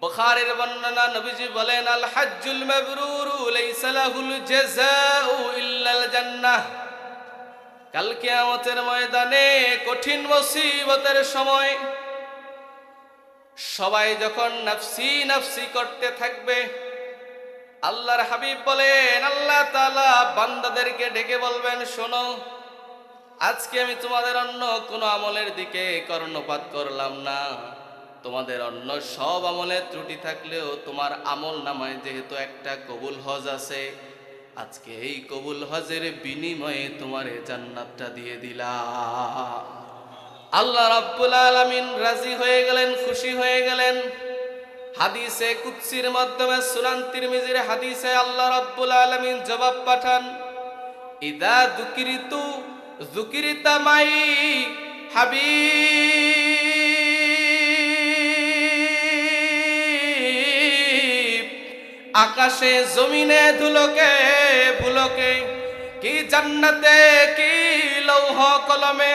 বুখারীর বর্ণনা, নবীজি বলেন, আল হজ্জুল মাবরুরু লাইসা লাহুল জাযাউ ইল্লাল জান্নাহ। কাল কিয়ামতের ময়দানে কঠিন মুসিবতের সময় সবাই যখন নাফসি নাফসি করতে থাকবে, আল্লাহর হাবিব বলেন, আল্লাহ তাআলা বান্দাদেরকে ডেকে বলবেন, শোনো, আজকে আমি তোমাদের অন্য কোনো আমলের দিকে কর্ণপাত করলাম না। তোমাদের অন্য সব আমলে ত্রুটি থাকলেও তোমার আমল নামায় যেহেতু একটা কবুল হজ আছে, আজকে এই কবুল হজের বিনিময়ে তোমার জান্নাতটা দিয়ে দিলাম। আল্লাহ রাব্বুল আলামিন রাজি হয়ে গেলেন, খুশি হয়ে গেলেন। হাদিসে কুদসির মাধ্যমে, সুনান তিরমিজির হাদিসে আল্লাহ রাব্বুল আলামিন জবাব পাঠান, ইদা যুকিরিতু যুকিরিতা মাই হাবিব। আকাশে জমিনে ধুলোকে ভুলোকে, কি জান্নাতে কি লৌহ কলমে,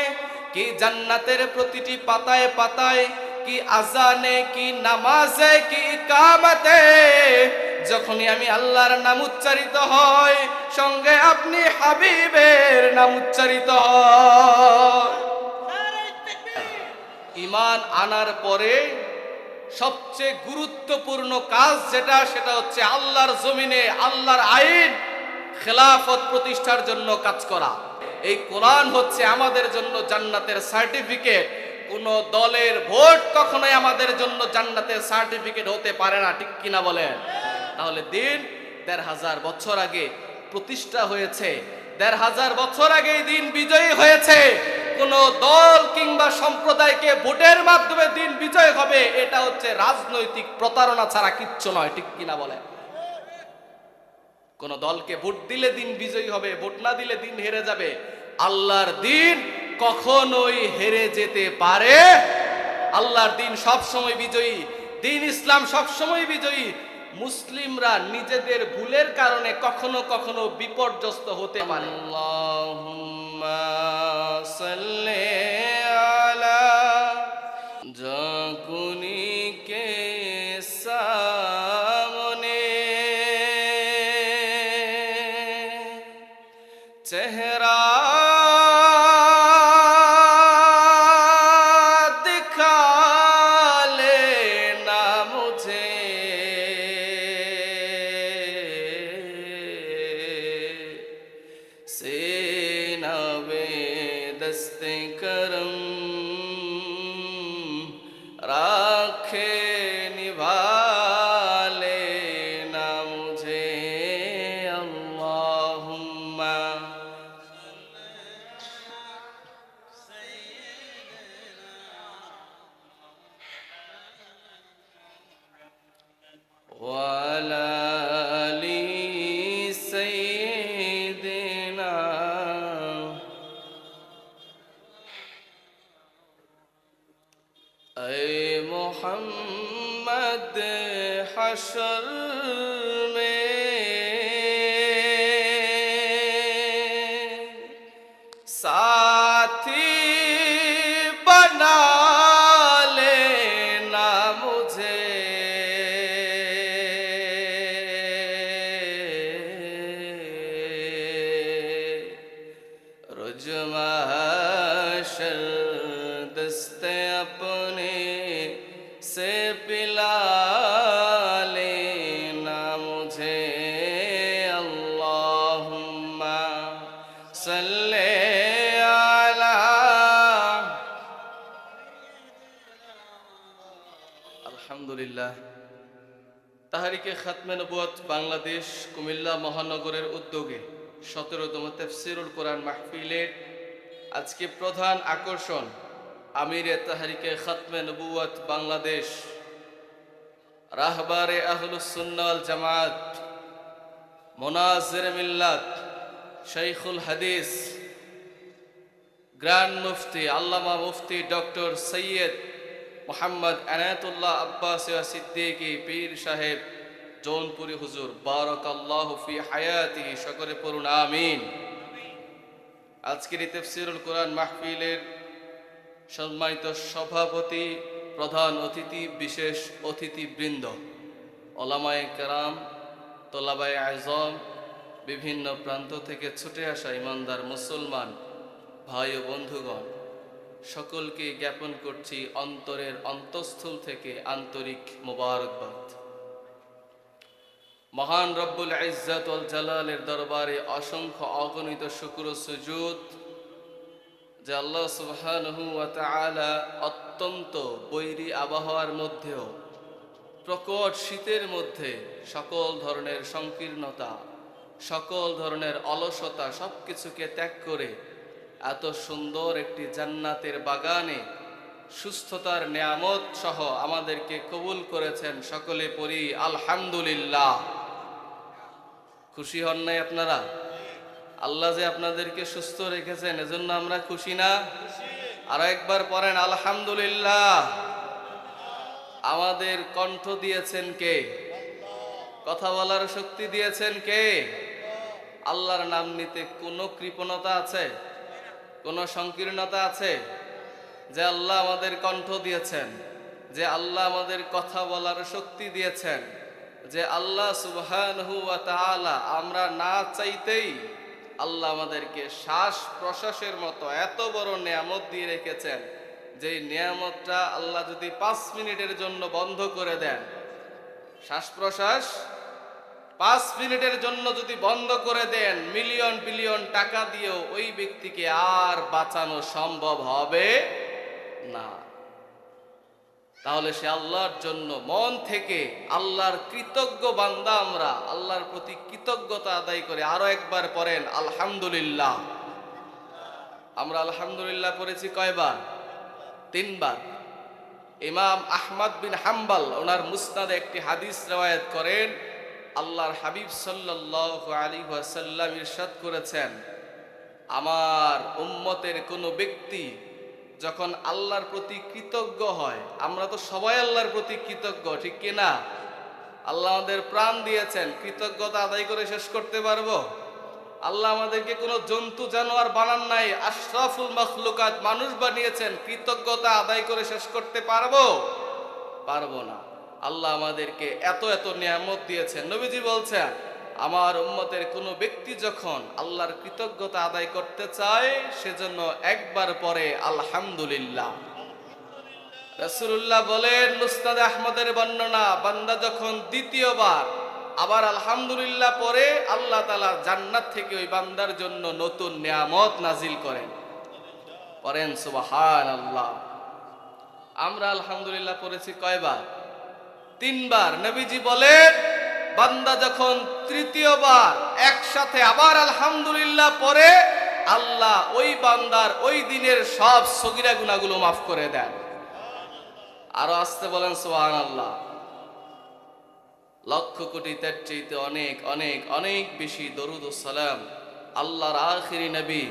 কি জান্নাতের প্রতিটি পাতায় পাতায়, কি আজানে কি নামাজে কি ইকামতে, যখনই আমি আল্লাহর নাম উচ্চারিত হয়, সঙ্গে আপনি হাবিবের নাম উচ্চারিত হয়। ঈমান আনার পরে সবচেয়ে গুরুত্বপূর্ণ কাজ যেটা, সেটা হচ্ছে আল্লাহর জমিনে আল্লাহর আইন খেলাফত প্রতিষ্ঠার জন্য কাজ করা। এই কোরআন হচ্ছে আমাদের জন্য জান্নাতের সার্টিফিকেট। কোন দলের ভোট কখনোই আমাদের জন্য জান্নাতের সার্টিফিকেট হতে পারে না, ঠিক কিনা বলেন? তাহলে দিন ১৫০০ বছর আগে প্রতিষ্ঠা হয়েছে, ১৫০০ বছর আগে দিন বিজয়ী হয়েছে। কোন দল কিংবা সম্প্রদায়কে ভোটের মাধ্যমে দিন বিজয় হবে, এটা হচ্ছে রাজনৈতিক প্রতারণা ছাড়া কিচ্ছু নয়, ঠিক কিনা বলেন? কোন দলকে ভোট দিলে দিন বিজয়ী হবে, ভোট না দিলে দিন হেরে যাবে। আল্লাহর দিন কখনোই হেরে যেতে পারে? আল্লাহর দিন সব সময় বিজয়ী, দিন ইসলাম সব সময় বিজয়ী। মুসলিমরা নিজেদের ভুলের কারণে কখনো কখনো বিপর্যস্ত হতে পারে। আল্লাহুম্মা সাল্লি আলা জাকুনি কে সামনে চেহারা दस्ते करम राखे निभा लेना मुझे अल्लाहुम्मा वाला मोहम्मद हशर में साथी बना लेना मुझे रोज महशर दस्ते अपने से पिला लेना मुझे अल्लाहुम्मा सल्ले आला। আলহামদুলিল্লাহ, তাহরিকে খাতমে নবুয়ত বাংলাদেশ কুমিল্লা মহানগরের উদ্যোগে ১৭তম তাফসীরুল কোরআন মাহফিলের আজকে প্রধান আকর্ষণ আমিরে তাহরিকে খাতমে নবুয়ত বাংলাদেশ, রাহবারে আহলুস সুন্নাহ ওয়াল জামাত, মুনাজ্জির মিল্লাত, শাইখুল হাদিস, গ্র্যান্ড মুফতি আল্লামা মুফতি ডক্টর সৈয়দ মোহাম্মদ এনায়েতুল্লাহ আব্বাসী সিদ্দিকী পীর সাহেব জৌনপুরি হুজুর, বারাকাল্লাহু ফি হায়াতিহি, সকলে পড়ুন আমিন। আজকের এই তাফসীরুল কোরআন মাহফিলের সম্মানিত সভাপতি প্রধান অতিথি, বিশেষ অতিথিবৃন্দ, ওলামায়ে কেরাম, তোলাবায়ে আজম, বিভিন্ন প্রান্ত থেকে ছুটে আসা ইমানদার মুসলমান ভাই ও বন্ধুগণ, সকলকে জ্ঞাপন করছি অন্তরের অন্তঃস্থল থেকে আন্তরিক মোবারকবাদ। মহান রব্বুল ইজ্জত ওয়াল জালালের দরবারে অসংখ্য অগণিত শুকর ও সুজুদ যে আল্লাহ সুবহানাহু ওয়া তাআলা অত্যন্ত বৈরী আবহাওয়ার মধ্যেও, প্রকট শীতের মধ্যে সকল ধরনের সংকীর্ণতা, সকল ধরনের অলসতা সবকিছুকে ত্যাগ করে এত সুন্দর একটি জান্নাতের বাগানে সুস্থতার নিয়ামত সহ আমাদেরকে কবুল করেছেন। সকলে পড়ি আলহামদুলিল্লাহ। খুশি হন নাই আপনারা? আল্লাহ যে আপনাদেরকে সুস্থ রেখেছেন এজন্য আমরা খুশি না? আর একবার পড়েন আলহামদুলিল্লাহ। আমাদের কণ্ঠ দিয়েছেন কে? কথা বলার শক্তি দিয়েছেন কে? আল্লাহর নাম নিতে কোনো কৃপণতা আছে? কোনো সংকীর্ণতা আছে? যে আল্লাহ আমাদের কণ্ঠ দিয়েছেন, যে আল্লাহ আমাদের কথা বলার শক্তি দিয়েছেন, যে আল্লাহ সুবহানাহু ওয়া তাআলা আমরা না চাইতেই আল্লাহ আমাদেরকে শ্বাস প্রশ্বাসের মতো এত বড় নিয়ামত দিয়ে রেখেছেন, যে নিয়ামতটা আল্লাহ যদি 5 মিনিটের জন্য বন্ধ করে দেন, শ্বাস প্রশ্বাস 5 মিনিটের জন্য যদি বন্ধ করে দেন, মিলিয়ন বিলিয়ন টাকা দিয়েও ওই ব্যক্তিকে আর বাঁচানো সম্ভব হবে না। তাহলে সে আল্লাহর জন্য মন থেকে আল্লাহর কৃতজ্ঞ বান্দা। আমরা আল্লাহর প্রতি কৃতজ্ঞতা আদায় করে আরো একবার পড়েন আলহামদুলিল্লাহ। আমরা আলহামদুলিল্লাহ পড়েছি কয়বার? 3 বার। ইমাম আহমদ বিন হাম্বল ওনার মুসনাদে একটি হাদিস রওয়ায়াত করেন, আল্লাহর হাবিব সাল্লাল্লাহু আলাইহি ওয়াসাল্লাম ইরশাদ করেছেন, আমার উম্মতের কোনো ব্যক্তি যখন আল্লাহর প্রতি কৃতজ্ঞ হয়, আমরা তো সবাই আল্লাহর প্রতি কৃতজ্ঞ, ঠিক কি না? আল্লাহ আমাদের প্রাণ দিয়েছেন, কৃতজ্ঞতা আদায় করে শেষ করতে পারবো? আল্লাহ আমাদেরকে কোনো জন্তু জানোয়ার বানান নাই, আশরাফুল মাখলুকাত মানুষ বানিয়েছেন, কৃতজ্ঞতা আদায় করে শেষ করতে পারবো? পারবো না। আল্লাহ আমাদেরকে এত এত নিয়ামত দিয়েছেন। নবীজি বলছেন, আমার উম্মতের কোনো ব্যক্তি যখন আল্লাহর কৃতজ্ঞতা আদায় করতে চায়, সেজন্য একবার পরে আলহামদুলিল্লাহ। রাসূলুল্লাহ বলেন, মুসনাদে আহমদের বর্ণনা, বান্দা যখন দ্বিতীয়বার আবার আলহামদুলিল্লাহ পরে, আল্লাহ তাআলা জান্নাত থেকে ওই বান্দার জন্য নতুন নিয়ামত নাজিল করেন। পড়েন সুবহানাল্লাহ। আমরা আলহামদুলিল্লাহ পড়েছি কয়বার? 3 বার। নবীজি বলেন, বান্দা যখন তৃতীয়বার একসাথে আবার আলহামদুলিল্লাহ পড়ে, আল্লাহ ওই বান্দার ওই দিনের সব সগীরা গুনাহগুলো মাফ করে দেন। আরো আসতে বলেন সুবহানাল্লাহ। লক্ষ কোটি তার চাইতে অনেক অনেক অনেক বেশি দরুদ ও সালাম আল্লাহর আখিরি নবী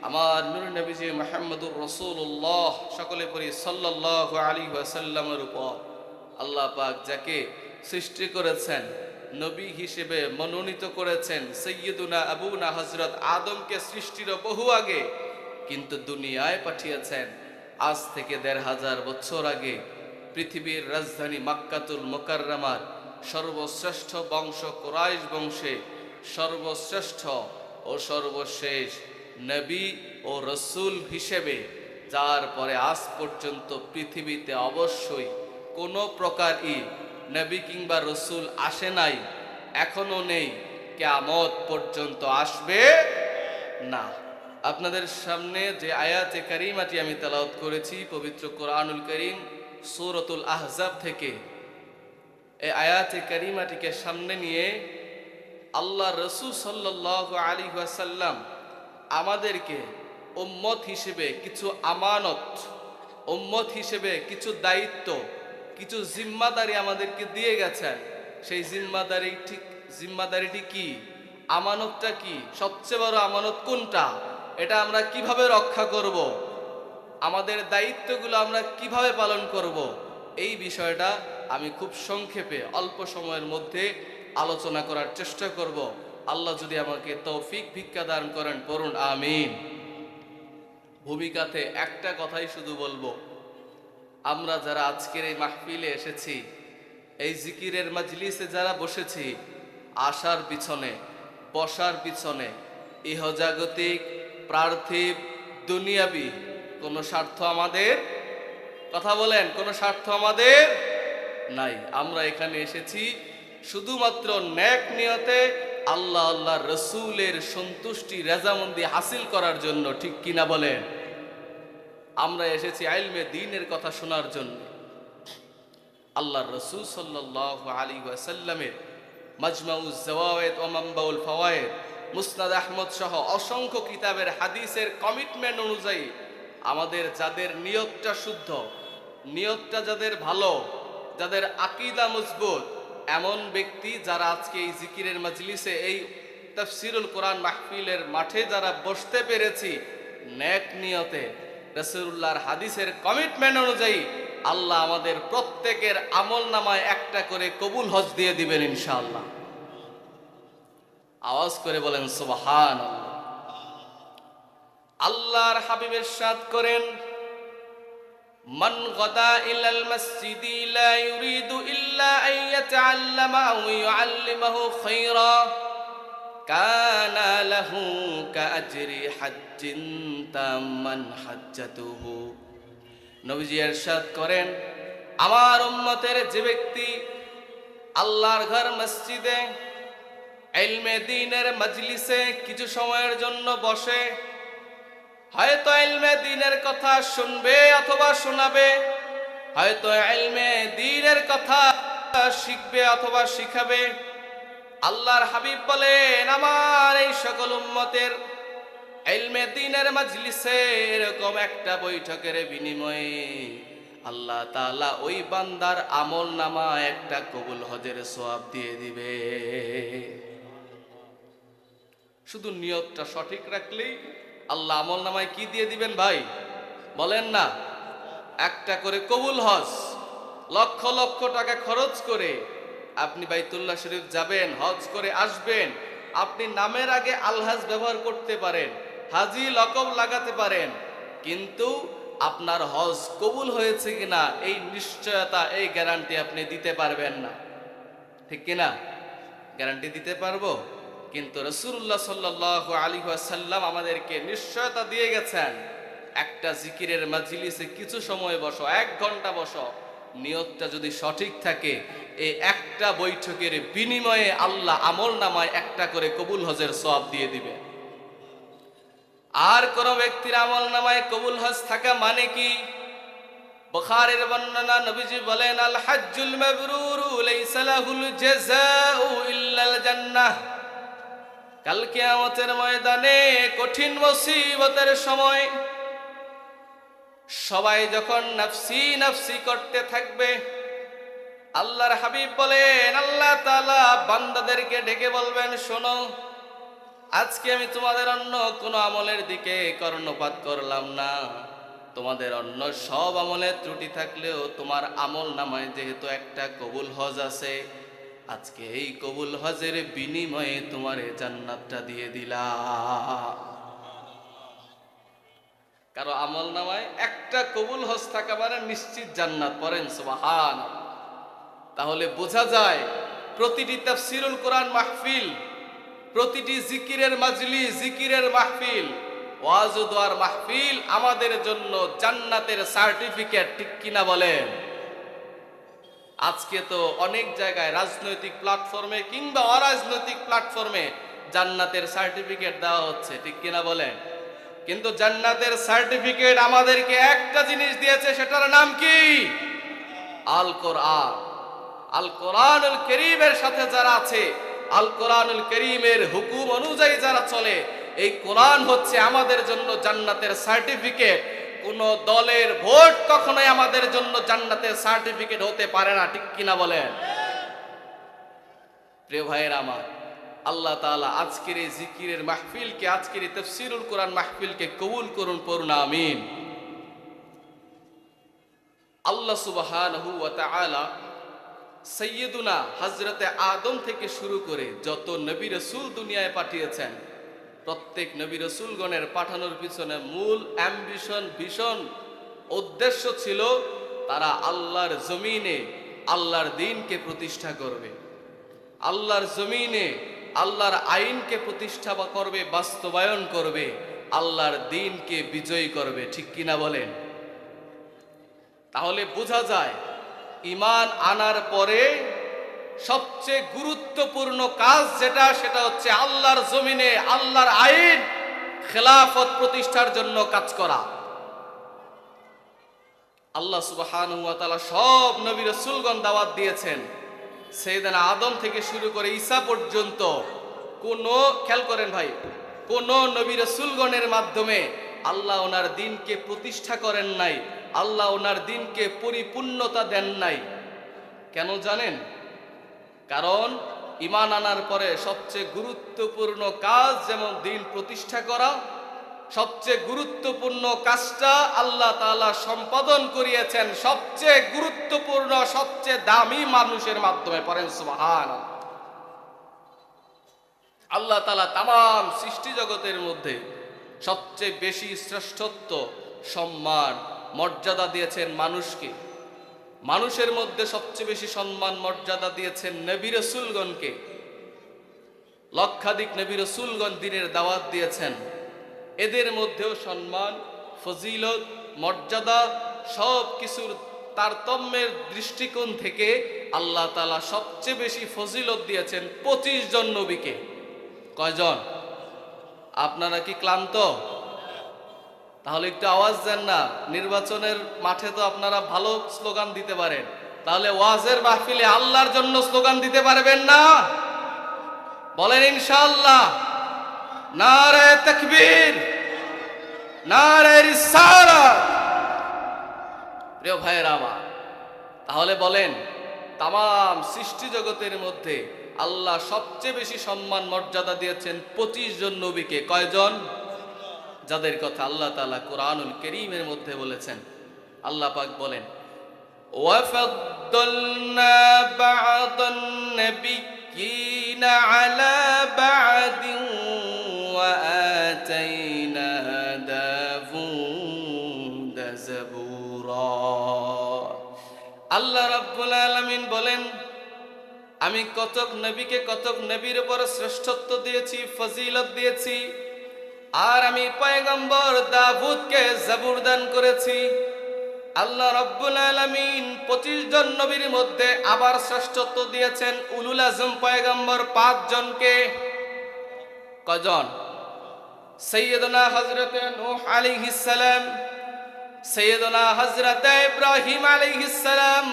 আমার নূর নবীজি মুহাম্মদুর রাসূলুল্লাহ, সকলে পড়ি সাল্লাল্লাহু আলাইহি ওয়াসাল্লামের উপর। আল্লাহ পাক যাকে সৃষ্টি করেছেন, নবী হিসেবে মনোনীত করেছেন, সাইয়্যিদুনা আবুনা হযরত আদমকে সৃষ্টির বহু আগে, কিন্তু দুনিয়ায় পাঠিয়েছেন আজ থেকে ১৫০০ বছর আগে, পৃথিবীর রাজধানী মক্কাতুল মুকাররমার সর্বশ্রেষ্ঠ বংশ কুরাইশ বংশে সর্বশ্রেষ্ঠ ও সর্বশেষ নবী ও রসূল হিসেবে, যার পরে আজ পর্যন্ত পৃথিবীতে অবশ্যই কোনো প্রকারই নবী কিংবা রসূল আসে নাই, এখনো নেই, কিয়ামত পর্যন্ত আসবে না। আপনাদের সামনে যে আয়াতে কারিমাটি আমি তেলাওয়াত করেছি পবিত্র কোরআনুল কারীম সূরাতুল আহজাব থেকে, এই আয়াতে কারিমাটিকে সামনে নিয়ে আল্লাহ রসূল সাল্লাল্লাহু আলাইহি ওয়াসাল্লাম আমাদেরকে উম্মত হিসেবে কিছু আমানত, উম্মত হিসেবে কিছু দায়িত্ব, কিছু জিম্মাদারি আমাদেরকে দিয়ে গেছেন। সেই জিম্মাদারিটি কি? আমানতটা কি? সবচেয়ে বড় আমানত কোনটা? এটা আমরা কিভাবে রক্ষা করব? আমাদের দায়িত্বগুলো আমরা কিভাবে পালন করব? এই বিষয়টা আমি খুব সংক্ষেপে অল্প সময়ের মধ্যে আলোচনা করার চেষ্টা করব। আল্লাহ যদি আমাকে তৌফিক ভিক্ষা দান করেন, পড়ুন আমিন। ভূমিকাতে একটা কথাই শুধু বলবো, আমরা যারা আজকের এই মাহফিলে এসেছি, এই জিকিরের মাজলিসে যারা বসেছি, আসার পিছনে, বসার পিছনে ইহজাগতিক, পার্থিব, দুনিয়াবি কোনো স্বার্থ আমাদের, কথা বলেন, কোনো স্বার্থ আমাদের নাই। আমরা এখানে এসেছি শুধুমাত্র নেক নিয়তে আল্লাহ আল্লাহ রসুলের সন্তুষ্টি, রেজামন্দি হাসিল করার জন্য, ঠিক কিনা বলেন? আমরা এসেছি ইলমে দ্বীনের কথা শোনার জন্য। আল্লাহর রাসূল সাল্লাল্লাহু আলাইহি ওয়াসাল্লামের মাজমাউজ যাওয়ায়েদ ওয়া মানবাউল ফাওয়ায়েদ, মুসনাদ আহমদ সহ অসংখ্য কিতাবের হাদিসের কমিটমেন্ট অনুযায়ী আমাদের যাদের নিয়তটা শুদ্ধ, নিয়তটা যাদের ভালো, যাদের আকীদা মজবুত, এমন ব্যক্তি যারা আজকে এই জিকিরের মাজলিসে, এই তাফসীরুল কোরআন মাহফিলের মাঠে যারা বসতে পেরেছি নেক নিয়তে, রাসূলুল্লাহর হাদিসের কমিটমেন্ট অনুযায়ী আল্লাহ আমাদের প্রত্যেকের আমল নামায় একটা করে কবুল হজ দিয়ে দিবেন ইনশাআল্লাহ। আওয়াজ করে বলেন সুবহানাল্লাহ। আল্লাহর হাবিব ইরশাদ করেন, মান গাদা ইলাল মসজিদি লা ইউরিদু ইল্লা আন ইয়াতাআল্লামা আও ইউআল্লিমাহু খায়রা কানা লাহু কাআজরি হাজ্জিন তাম্মান হাজ্জাতুহু। নবীজি ইরশাদ করেন, আমার উম্মতের যে ব্যক্তি আল্লাহর ঘর মসজিদে ইলমে দ্বীনের মাজলিসে কিছু সময়ের জন্য বসে, হয়তো ইলমে দ্বীনের কথা শুনবে অথবা শোনাবে, হয়তো ইলমে দ্বীনের কথা শিখবে অথবা শিখাবে, আল্লাহর হাবিব বলেন আমার এই সকল উম্মতের ইলমে দ্বীনের মাজলিসে এরকম একটা বৈঠকের বিনিময়ে আল্লাহ তাআলা ওই বান্দার আমল নামা একটা কবুল হজের সওয়াব দিয়ে দিবে। শুধু নিয়তটা সঠিক রাখলেই আল্লাহ আমল নামায় কি দিয়ে দিবেন ভাই বলেন না? একটা করে কবুল হজ, লক্ষ লক্ষ টাকা খরচ করে আপনি বাইতুল্লাহ শরীফ যাবেন, হজ করে আসবেন, আপনি নামের আগে আলহাজ ব্যবহার করতে পারেন, হাজি লকব লাগাতে পারেন, কিন্তু আপনার হজ কবুল হয়েছে কিনা এই নিশ্চয়তা, এই গ্যারান্টি আপনি দিতে পারবেন না, ঠিক কিনা? গ্যারান্টি দিতে পারবো, কিন্তু রাসূলুল্লাহ সাল্লাল্লাহু আলাইহি ওয়াসাল্লাম আমাদেরকে নিশ্চয়তা দিয়ে গেছেন, একটা জিকিরের মাজলিসে কিছু সময় বসো, 1 ঘন্টা বসো, নিয়তটা যদি সঠিক থাকে এই একটা বৈঠকের বিনিময়ে আল্লাহ আমল নামায় একটা করে কবুল হজের সওয়াব দিয়ে দিবে। আর কোন ব্যক্তির আমল নামায় কবুল হজ থাকা মানে কি? বুখারীর বর্ণনা, নবীজি বলেন, আল হজ্জুল মাবরুরু লাইসা লাহুল জাযাউ ইল্লাল জান্নাহ। কাল কিয়ামতের ময়দানে কঠিন মুসিবতের সময় সবাই যখন নফসি নফসি করতে থাকবে, আল্লাহর হাবিব বলেন আল্লাহ তাআলা বান্দাদেরকে ডেকে বলবেন, শোনো, আজকে আমি তোমাদের অন্য কোনো আমলের দিকে কর্ণপাত করলাম না। তোমাদের অন্য সব আমলের ত্রুটি থাকলেও তোমার আমল নামায় যেহেতু একটা কবুল হজ আছে, আজকে এই কবুল হজের বিনিময়ে তোমার জান্নাতটা দিয়ে দিলাম। কারো আমল নামায় একটা কবুল হজ থাকা মানে নিশ্চিত জান্নাত। পড়েন সুবহানাল্লাহ। তাহলে বোঝা যায় প্রতিটি তাফসীরুল কোরআন মাহফিল, প্রতিটি জিকিরের মাজলিস, জিকিরের মাহফিল, ওয়াজ ও দোয়ার মাহফিল আমাদের জন্য জান্নাতের সার্টিফিকেট, ঠিক কিনা বলেন? আজকে তো অনেক জায়গায় রাজনৈতিক প্ল্যাটফর্মে কিংবা অরাজনৈতিক প্ল্যাটফর্মে জান্নাতের সার্টিফিকেট দেওয়া হচ্ছে, ঠিক কিনা বলেন? কিন্তু জান্নাতের সার্টিফিকেট আমাদেরকে একটা জিনিস দিয়েছে, সেটার নাম কি? আল কোরআন। আল কোরআনুল কারীমের সাথে যারা আছে, আল কোরআনুল কারীমের হুকুম অনুযায়ী যারা চলে, এই কোরআন হচ্ছে আমাদের জন্য জান্নাতের সার্টিফিকেট। কোন দলের ভোট কখনোই আমাদের জন্য জান্নাতের সার্টিফিকেট হতে পারে না, ঠিক কিনা বলেন? প্রিয় ভাইয়েরা আমার, আল্লাহ তাআলা আজকের এই জিকিরের মাহফিলকে, আজকের এই তাফসীরুল কোরআন মাহফিলকে কবুল করুন, পড়ুন আমিন। আল্লাহ সুবহানাহু ওয়া তাআলা সাইয়্যিদুনা হযরতে আদম থেকে শুরু করে যত নবী রাসূল দুনিয়ায় পাঠিয়েছেন, প্রত্যেক নবী রাসূলগণের পাঠানোর পিছনে মূল অ্যাম্বিশন, ভিশন, উদ্দেশ্য ছিল তারা আল্লাহর জমিনে আল্লাহর দ্বীনকে প্রতিষ্ঠা করবে, আল্লাহর জমিনে আল্লাহর আইনকে প্রতিষ্ঠা করবে, বাস্তবায়ন করবে, আল্লাহর দ্বীনকে বিজয়ী করবে। ঠিক কিনা বলেন? তাহলে বোঝা যায় ঈমান আনার পরে সবচেয়ে গুরুত্বপূর্ণ কাজ যেটা, সেটা হচ্ছে আল্লাহর জমিনে আল্লাহর আইন খেলাফত প্রতিষ্ঠার জন্য কাজ করা। আল্লাহ সুবহানাহু ওয়া তাআলা সব নবী রাসূলগণ দাওয়াত দিয়েছেন, সাইয়েদনা আদম থেকে শুরু করে ঈসা পর্যন্ত। কোন, খেয়াল করেন ভাই, কোন নবী রাসূলগণের মাধ্যমে আল্লাহ ওনার দ্বীনকে প্রতিষ্ঠা করেন নাই, আল্লাহ ওনার দ্বীনকে পরিপূর্ণতা দেন নাই। কেন জানেন? কারণ ঈমান আনার পরে সবচেয়ে গুরুত্বপূর্ণ কাজ যেমন দ্বীন প্রতিষ্ঠা করা, সবচেয়ে গুরুত্বপূর্ণ কাজটা আল্লাহ তাআলা সম্পাদন করিয়েছেন সবচেয়ে গুরুত্বপূর্ণ, সবচেয়ে দামি মানুষের মাধ্যমে। পড়েন সুবহানাল্লাহ। আল্লাহ তাআলা তামাম সৃষ্টি জগতের মধ্যে সবচেয়ে বেশি শ্রেষ্ঠত্ব, সম্মান, মর্যাদা দিয়েছেন মানুষকে। মানুষের মধ্যে সবচেয়ে বেশি সম্মান, মর্যাদা দিয়েছেন নবী রাসূলগণকে। লক্ষাধিক নবী রাসূলগণ দ্বীনের দাওয়াত দিয়েছেন। এদের মধ্যেও সম্মান, ফজিলত, মর্যাদা সব কিছুর তারতম্যের দৃষ্টিকোণ থেকে আল্লাহ তাআলা সবচেয়ে বেশি ফজিলত দিয়েছেন 25 জন নবীকে। কয়জন? আপনারা কি ক্লান্ত? তাহলে একটু আওয়াজ দেন না। নির্বাচনের মাঠে তো আপনারা ভালো স্লোগান দিতে পারেন, তাহলে ওয়াজের মাহফিলে আল্লাহর জন্য স্লোগান দিতে পারবেন না? বলেন ইনশাআল্লাহ। নারে তাকবীর, নারে রিসালাত। প্রিয় ভাইয়েরা আমার, তাহলে বলেন তামাম সৃষ্টি জগতের মধ্যে আল্লাহ সবচেয়ে বেশি সম্মান, মর্যাদা দিয়েছেন 25 জন নবীকে। কয়জন? যাদের কথা আল্লাহ তাআলা কোরআনুল কারীমের মধ্যে বলেছেন। আল্লাহ পাক বলেন, ওয়াফাদ্দালনা বা'দান নাবিয়্যিনা আলা বা'দিন ওয়া আতাইনা দাউদা যাবুরা। আল্লাহ রাব্বুল আলামিন বলেন, আমি কতক নবীকে কতক নবীর উপর শ্রেষ্ঠত্ব দিয়েছি, ফজিলত দিয়েছি, আর আমি পয়গম্বর দাউদকে জাবুর দান করেছি। আল্লাহ রাব্বুল আলামিন 25 জন নবীর মধ্যে আবার শ্রেষ্ঠত্ব দিয়েছেন উলুল আজম পয়গম্বর 5 জনকে। কয়জন? সাইয়্যিদুনা হযরতে নূহ আলাইহিস সালাম, সাইয়্যিদুনা হযরতে ইব্রাহিম আলাইহিস সালাম,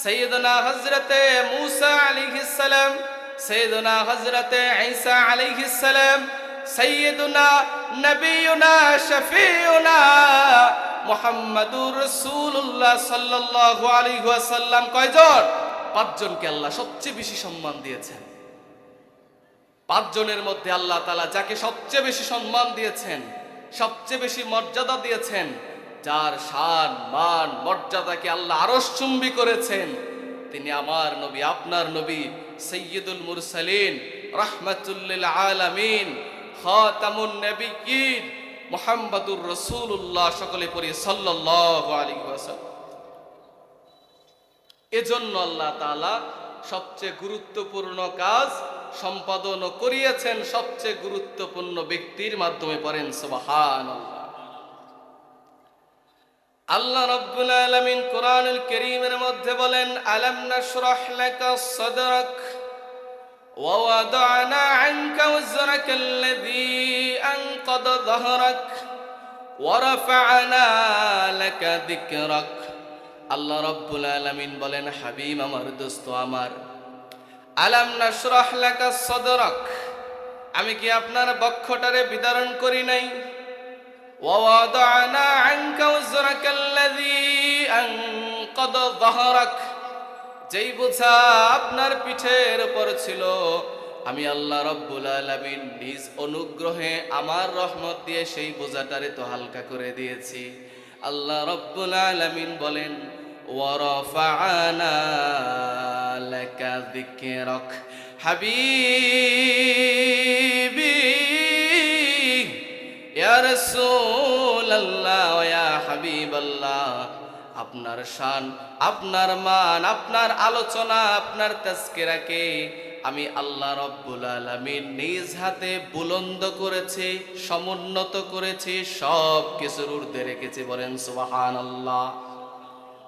সাইয়্যিদুনা হযরতে মূসা আলাইহিস সালাম, সাইয়্যিদুনা হযরতে ঈসা আলাইহিস সালাম, সাইয়্যিদুনা নবিয়ুনা শফিউনা মুহাম্মাদুর রাসূলুল্লাহ সাল্লাল্লাহু আলাইহি ওয়াসাল্লাম। কয়জন? 5 জনকে আল্লাহ সবচেয়ে বেশি সম্মান দিয়েছেন। 5 জনের মধ্যে আল্লাহ তাআলা যাকে সবচেয়ে বেশি সম্মান দিয়েছেন, সবচেয়ে বেশি মর্যাদা দিয়েছেন, যার শান, মান, মর্যাদাকে আল্লাহ আরশচুম্বী করেছেন, তিনি আমার নবী, আপনার নবী, সাইয়্যিদুল মুরসালিন, রাহমাতুল লিল আলামিন, খাতামুন নবিয়্যিন, মুহাম্মাদুর রাসূলুল্লাহ। সকলে পড়ি সাল্লাল্লাহু আলাইহি ওয়াসাল্লাম। এজন্য আল্লাহ তাআলা সবচেয়ে গুরুত্বপূর্ণ কাজ সম্পাদন করিয়েছেন সবচেয়ে গুরুত্বপূর্ণ ব্যক্তির মাধ্যমে। পড়েন সুবহানাল্লাহ। আল্লাহ রাব্বুল আলামিন কোরআনুল কারীমের মধ্যে বলেন, আলাম নাশরাহ লাকা সাদরাক ওয়া ওয়াদা'না আনকা ওযরাকাল্লাযী আনকাদা যাহরাক ওয়া রাফা'না লাকা যিকরাক। আল্লাহ রাব্বুল আলামিন বলেন, হাবিব আমার, দোস্ত আমার, আলাম নাশরাহ লাকা সাদরাক, আমি কি আপনার বক্ষটারে বিদারণ করি নাই? ওয়া ওয়াদা'না আনকা ওযরাকাল্লাযী আনকাদা যাহরাক, যেই বোঝা আপনার পিঠের উপর ছিল, আমি আল্লাহ রাব্বুল আলামিন নিজ অনুগ্রহে আমার রহমত দিয়ে সেই বোঝাটারে তো হালকা করে দিয়েছি। আল্লাহ রাব্বুল আলামিন বলেন, ওয়া রাফা'না লাকা যিকরাক। হাবিবি ইয়া রাসূলুল্লাহ, ইয়া হাবিবাল্লাহ, আপনার শান, আপনার মান, আপনার আলোচনা, আপনার তাজকিরাকে আমি আল্লাহ রাব্বুল আলামিন নিজ হাতে বুলন্দ করেছি, সমুন্নত করেছি, সব কিছুর ঊর্ধ্বে রেখেছি। বলেন সুবহানাল্লাহ।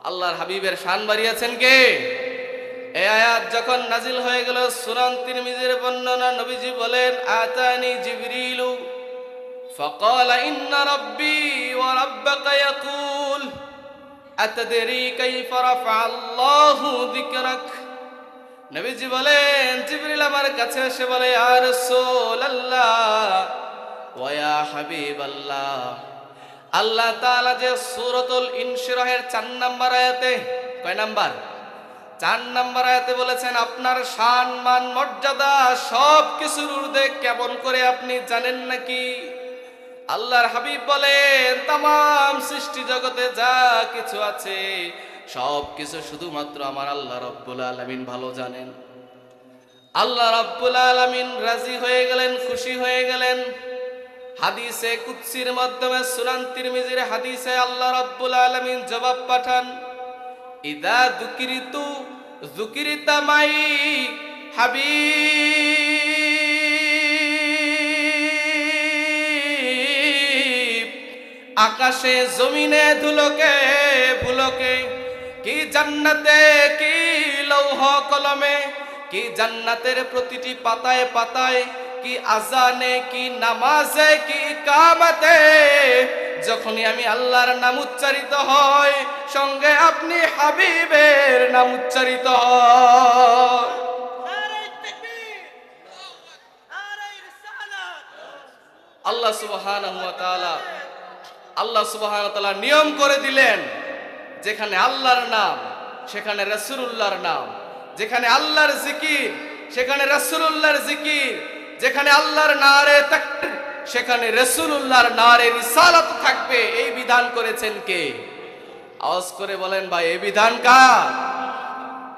আল্লাহর হাবিবের শান বাড়িয়েছেন কে? এই আয়াত যখন নাজিল হয়ে গেল, সুনান তিরমিজির বর্ণনা, নবীজি বলেন আতানি জিবরিলু ফাকালা ইন্না রাব্বি ওয়া রাব্বাকা ইয়াকুল আতাদরি কাইফা রাফা আল্লাহু যিকরাক। নবীজি বলেন জিবরিল আমার কাছে এসে বলে, ইয়া রাসূলুল্লাহ ওয়া ইয়া হাবিবাল্লাহ, আল্লাহ তাআলা যে সূরাতুল ইনশিরাহের 4 নম্বর আয়াতে, কয় নাম্বার? 4 নম্বর আয়াতে বলেছেন আপনার শান, মান, মর্যাদা সব কিছুর ঊর্ধ্বে কেমন করে আপনি জানেন নাকি? আল্লাহর হাবিব বলেন तमाम সৃষ্টি জগতে যা কিছু আছে সব কিছু শুধুমাত্র আমার আল্লাহ রাব্বুল আলামিন ভালো জানেন। আল্লাহ রাব্বুল আলামিন রাজি হয়ে গেলেন, খুশি হয়ে গেলেন। হাদিসে কুদসির মাধ্যমে, সুনান তিরমিজির হাদিসে আল্লাহ রাব্বুল আলামিন জবাব পাঠান, ইদা যুকিরিতু যুকিরিতা মাই হাবিব। আকাশে জমিনে ধুলোকে ভুলোকে, কি জান্নাতে কি লৌহ কলমে, কি জান্নাতের প্রতিটি পাতায় পাতায়, কি আজানে কি নামাজে কি কামাতে, যখনই আমি আল্লাহর নাম উচ্চারিত হয় সঙ্গে আপনি হাবিবের নাম উচ্চারিত হয়। আল্লাহ সুবহানাহু ওয়া তাআলা নিয়ম করে দিলেন, যেখানে আল্লাহর নাম সেখানে রাসূলুল্লাহর নাম, যেখানে আল্লাহর জিকির সেখানে রাসূলুল্লাহর জিকির, যেখানে আল্লাহর নারে তাকবীর সেখানে রাসূলুল্লাহর নারে রিসালাত থাকবে। এই বিধান করেছেন কে? আওয়াজ করে বলেন ভাই, এই বিধান কার?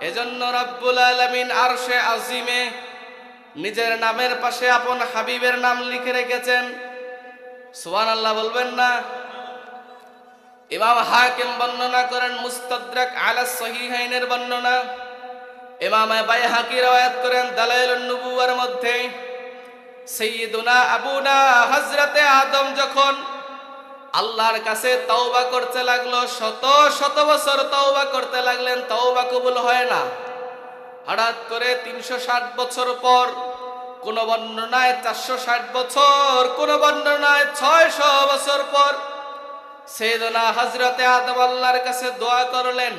এজন্য রব্বুল আলামিন আরশে আজিমে নিজের নামের পাশে আপন হাবিবের নাম লিখে রেখেছেন। সুবহানাল্লাহ বলবেন না? ইমাম হাকিম বর্ণনা করেন মুস্তাদরাক আলা সহিহাইনের বর্ণনা, ইমাম বাইহাকি রওয়ায়াত করেন দালাইলুন নুবুওয়ার মধ্যে, সাইয়্যিদুনা আবুনা হযরতে আদম যখন আল্লাহর কাছে তওবা করতে লাগলো, শত শত বছর তওবা করতে লাগলেন, তওবা কবুল হয় না। হঠাৎ করে 360 বছর পর, কোন বর্ণনায় 460 বছর, কোন বর্ণনায় 600 বছর পর সাইয়্যিদুনা হযরতে আদম আল্লাহর কাছে দোয়া করলেন,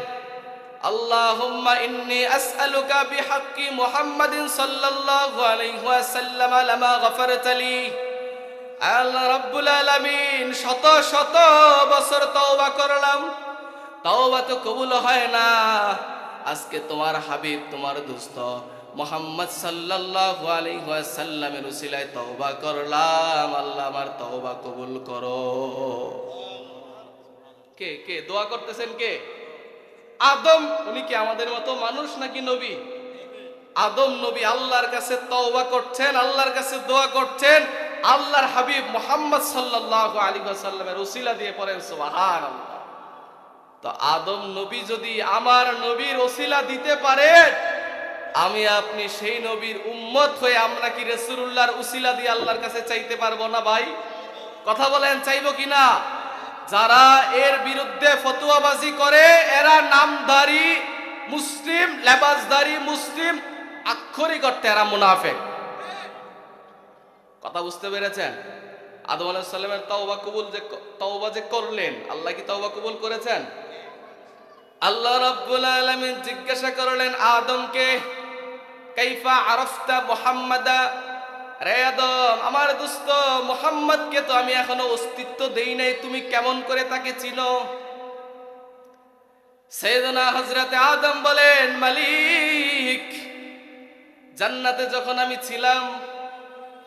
আল্লাহুম্মা ইন্নী আসআলুকা বিহাক্কি মুহাম্মাদিন সাল্লাল্লাহু আলাইহি ওয়াসাল্লাম লামা গফারতালি। আল্লাহ রাব্বুল আলামিন শত শত বছর তওবা করলাম, তওবা তো কবুল হয় না। আজকে তোমার হাবিব, তোমার দোস্ত মুহাম্মদ সাল্লাল্লাহু আলাইহি ওয়াসাল্লামের উসিলায় তওবা করলাম, আল্লাহ আমার তওবা কবুল করো। কে কে দোয়া করতেছেন? কে? আদম। উনি কি আমাদের মতো মানুষ নাকি নবী? আদম নবী আল্লাহর কাছে তওবা করছেন, আল্লাহর কাছে দোয়া করছেন, আল্লাহর হাবিব মুহাম্মদ সাল্লাল্লাহু আলাইহি ওয়াসাল্লামের ওসিলা দিয়ে পড়েন সুবহানাল্লাহ। তো আদম নবী যদি আমার নবীর ওসিলা দিতে পারে, আমি আপনি সেই নবীর উম্মত হয়ে আমরা কি রাসূলুল্লাহর ওসিলা দিয়ে আল্লাহর কাছে চাইতে পারবো না ভাই? কথা বলেন, চাইবো কিনা? যারা এর বিরুদ্ধে ফতোয়াবাজি করে এরা নামধারী মুসলিম, লেবাসধারী মুসলিম, আক্ষরিক অর্থে এরা মুনাফিক। কথা বুঝতে পেরেছেন? আদম আলাইহিস সালামের তওবা যে করলেন, আল্লাহ কি তওবা কবুল করেছেন? আল্লাহ রাব্বুল আলামিন জিজ্ঞাসা করলেন আদমকে, কাইফা আরাফতা মুহাম্মাদা, রে আদম আমার দোস্ত মুহাম্মদকে তো আমি এখনো অস্তিত্ব দেই নাই, তুমি কেমন করে তাকে চিনো? সাইয়েদনা হযরতে আদম বলেন, মালিক জান্নাতে যখন আমি ছিলাম,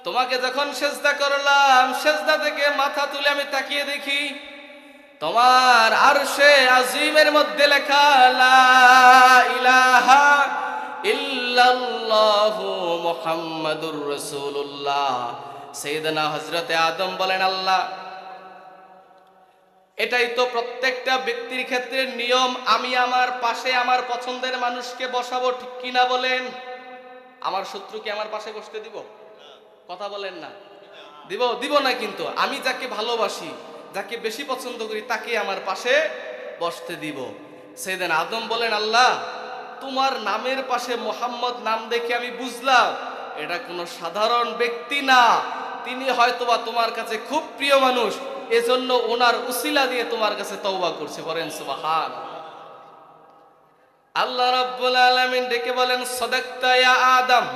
তোমাকে যখন সেজদা করলাম, সেজদা থেকে মাথা তুলে আমি তাকিয়ে দেখি তোমার আরশে আজিমের মধ্যে লেখা লা ইলাহা ইল্লাল্লাহু মুহাম্মাদুর রাসূলুল্লাহ। সাইয়েদনা হযরতে আদম বলেন, আল্লাহ এটাই তো প্রত্যেকটা ব্যক্তির ক্ষেত্রে নিয়ম। আমি আমার পাশে আমার পছন্দের মানুষকে বসাবো, ঠিক কিনা বলেন? আমার শত্রুকে আমার পাশে বসতে দিব? কথা বলেন না। দিব না। কিন্তু আমি যাকে ভালোবাসি, যাকে বেশি পছন্দ করি, তাকে আমার পাশে বসতে দিব। সেদিন আদম বলেন, আল্লাহ তোমার নামের পাশে মোহাম্মদ নাম দেখে আমি বুঝলাম এটা কোনো সাধারণ ব্যক্তি না, তিনি হয়তোবা তোমার কাছে খুব প্রিয় মানুষ, এজন্য ওনার উসিলা দিয়ে তোমার কাছে তওবা করছে। বলেন সুবহান। আল্লাহ রাব্বুল আলামিন ডেকে বলেন, সাদাকতা ইয়া আদম,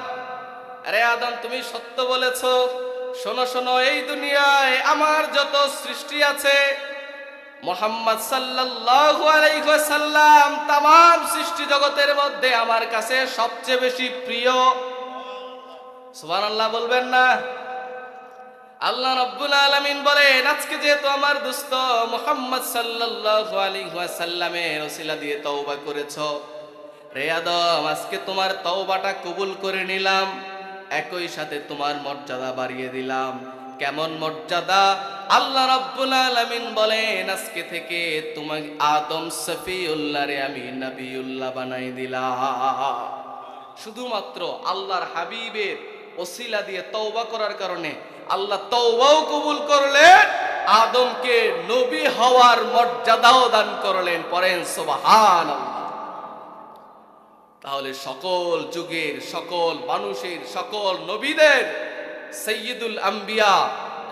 আরে আদম তুমি সত্য বলেছো। শোনো শোনো, এই দুনিয়ায় আমার যত সৃষ্টি আছে, মুহাম্মদ সাল্লাল্লাহু আলাইহি ওয়াসাল্লাম तमाम সৃষ্টি জগতের মধ্যে আমার কাছে সবচেয়ে বেশি প্রিয়। সুবহানাল্লাহ বলবেন না? আল্লাহ রাব্বুল আলামিন বলেন, আজকে যেহেতু আমার দোস্ত মুহাম্মদ সাল্লাল্লাহু আলাইহি ওয়াসাল্লামের ওসিলা দিয়ে তওবা করেছো, রে আদম আজকে তোমার তওবাটা কবুল করে নিলাম, একই সাথে তোমার মর্যাদা বাড়িয়ে দিলাম। কেমন মর্যাদা? আল্লাহ রাব্বুল আলামিন বলেন, আজকে থেকে তোমার আদম সফিউল্লাহ রে আমি নবিউল্লাহ বানাই দিলাম। শুধুমাত্র আল্লাহর হাবিবের ওসিলা দিয়ে তওবা করার কারণে আল্লাহ তওবাও কবুল করলেন, আদমকে নবী হওয়ার মর্যাদাও দান করলেন। পড়েন সুবহানাল্লাহ। তাহলে সকল যুগের সকল মানুষের সকল নবীদের সাইয়্যিদুল আম্বিয়া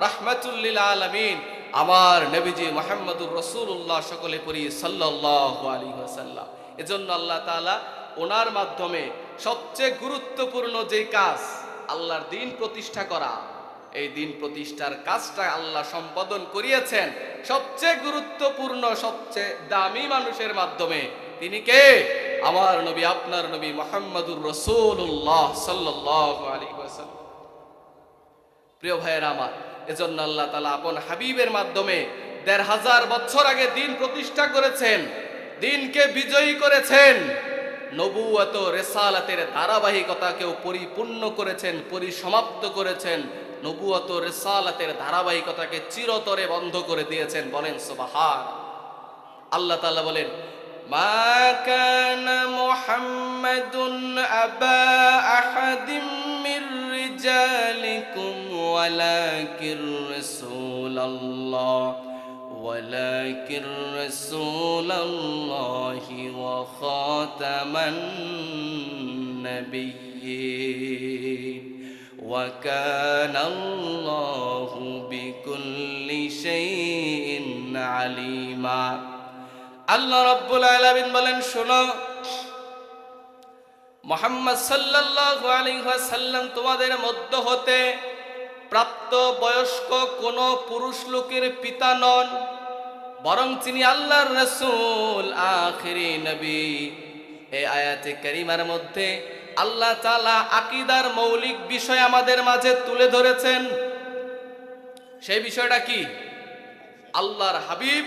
রাহমাতুল লিল আলামিন আমার নবীজি মুহাম্মদুর রাসূলুল্লাহ, সকলে পড়ি সাল্লাল্লাহু আলাইহি ওয়াসাল্লাম। এজন্য আল্লাহ তাআলা ওনার মাধ্যমে সবচেয়ে গুরুত্বপূর্ণ যে কাজ আল্লাহর দ্বীন প্রতিষ্ঠা করা, এই দ্বীন প্রতিষ্ঠার কাজটা আল্লাহ সম্পাদন করিয়েছেন সবচেয়ে গুরুত্বপূর্ণ সবচেয়ে দামি মানুষের মাধ্যমে। তিনি কে? আমার নবী, আপনার নবী মুহাম্মদুর রাসূলুল্লাহ সাল্লাল্লাহু আলাইহি ওয়াসাল্লাম। প্রিয় ভাইয়েরা আমার, এজন্য আল্লাহ তাআলা আপন হাবিবের মাধ্যমে ১৫০০ বছর আগে দ্বীন প্রতিষ্ঠা করেছেন, দ্বীনকে বিজয়ী করেছেন, নবুয়ত রিসালাতের ধারাবাহিকতাকেও পরিপূর্ণ করেছেন, পরিসমাপ্ত করেছেন, নবুয়ত রিসালাতের ধারাবাহিকতাকে চিরতরে বন্ধ করে দিয়েছেন। বলেন সুবহান। আল্লাহ তাআলা বলেন, মা কানা মুহাম্মাদুন আবা আহাদিম মির রিজালিকুম ওয়ালাকির রাসূলুল্লাহ ওয়ালাকির রাসূলুল্লাহি ওয়া খাতামান নাবিয়্যিন ওয়া কানাল্লাহু বিকুল্লি শাইইন আলিমা। আল্লাহ রাব্বুল আলামিন বলেন, শোনো মুহাম্মদ সাল্লাল্লাহু আলাইহি ওয়াসাল্লাম তোমাদের মধ্য হতে প্রাপ্ত বয়স্ক কোন পুরুষ লোকের পিতা নন, বরং তিনি আল্লাহর রাসূল, আখিরি নবী। এই আয়াতে কারিমার মধ্যে আল্লাহ তাআলা আকীদার মৌলিক বিষয় আমাদের মাঝে তুলে ধরেছেন। সেই বিষয়টা কি? আল্লাহর হাবিব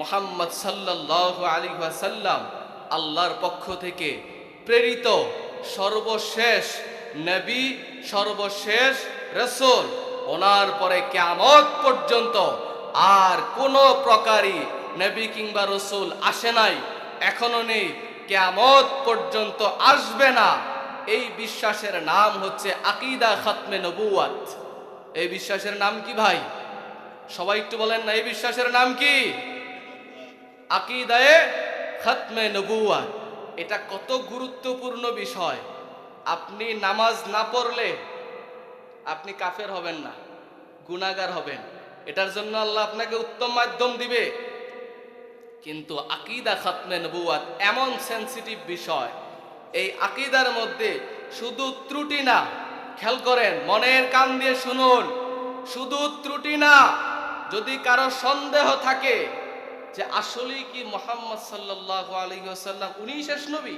মুহাম্মদ সাল্লাল্লাহু আলাইহি ওয়াসাল্লাম আল্লাহর পক্ষ থেকে প্রেরিত সর্বশেষ নবী, সর্বশেষ রাসূল। ওনার পরে কিয়ামত পর্যন্ত আর কোনো প্রকারই নবী কিংবা রাসূল আসে নাই, এখনো নেই, কিয়ামত পর্যন্ত আসবে না। এই বিশ্বাসের নাম হচ্ছে আকীদা খাতমে নবুওয়াত। এই বিশ্বাসের নাম কি ভাই? সবাই একটু বলেন না, এই বিশ্বাসের নাম কি? আকীদায়ে খাতমে নবুওয়াত। এটা কত গুরুত্বপূর্ণ বিষয়। আপনি নামাজ না পড়লে আপনি কাফের হবেন না, গুনাহগার হবেন, এটার জন্য আল্লাহ আপনাকে উত্তম মাধ্যম দিবে। কিন্তু আকীদা খাতমে নবুওয়াত এমন সেনসিটিভ বিষয়, এই আকীদার মধ্যে শুধু ত্রুটি না, খেয়াল করেন, মনের কান দিয়ে শুনুন, শুধু ত্রুটি না, যদি কারো সন্দেহ থাকে যে আসলেই কি মুহাম্মদ সাল্লাল্লাহু আলাইহি ওয়াসাল্লাম উনি শেষ নবী,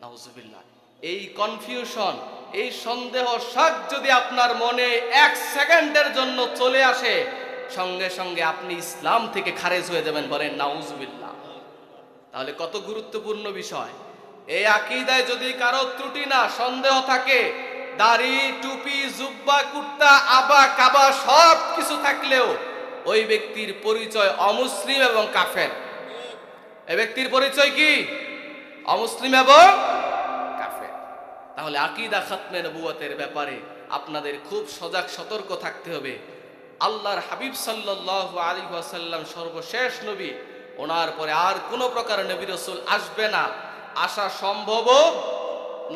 নাউজুবিল্লাহ, এই কনফিউশন, এই সন্দেহ শাক যদি আপনার মনে ১ সেকেন্ডের জন্য চলে আসে, সঙ্গে সঙ্গে আপনি ইসলাম থেকে খারেজ হয়ে যাবেন। বলেন নাউজুবিল্লাহ। তাহলে কত গুরুত্বপূর্ণ বিষয়। এই আকীদায় যদি কারো ত্রুটি না, সন্দেহ থাকে, দাড়ি, টুপি, জুব্বা, কুর্তা, আবা কাবা সব কিছু থাকলেও ওই ব্যক্তির পরিচয় অমুসলিম এবং কাফের। এই ব্যক্তির পরিচয় কি? অমুসলিম এবং কাফের। তাহলে আকীদা খাতমে নবুয়তের ব্যাপারে আপনাদের খুব সজাগ সতর্ক থাকতে হবে। আল্লাহর হাবিব সাল্লাল্লাহু আলাইহি ওয়াসাল্লাম সর্বশেষ নবী, ওনার পরে আর কোনো প্রকার নবী রাসূল আসবে না, আসা সম্ভবও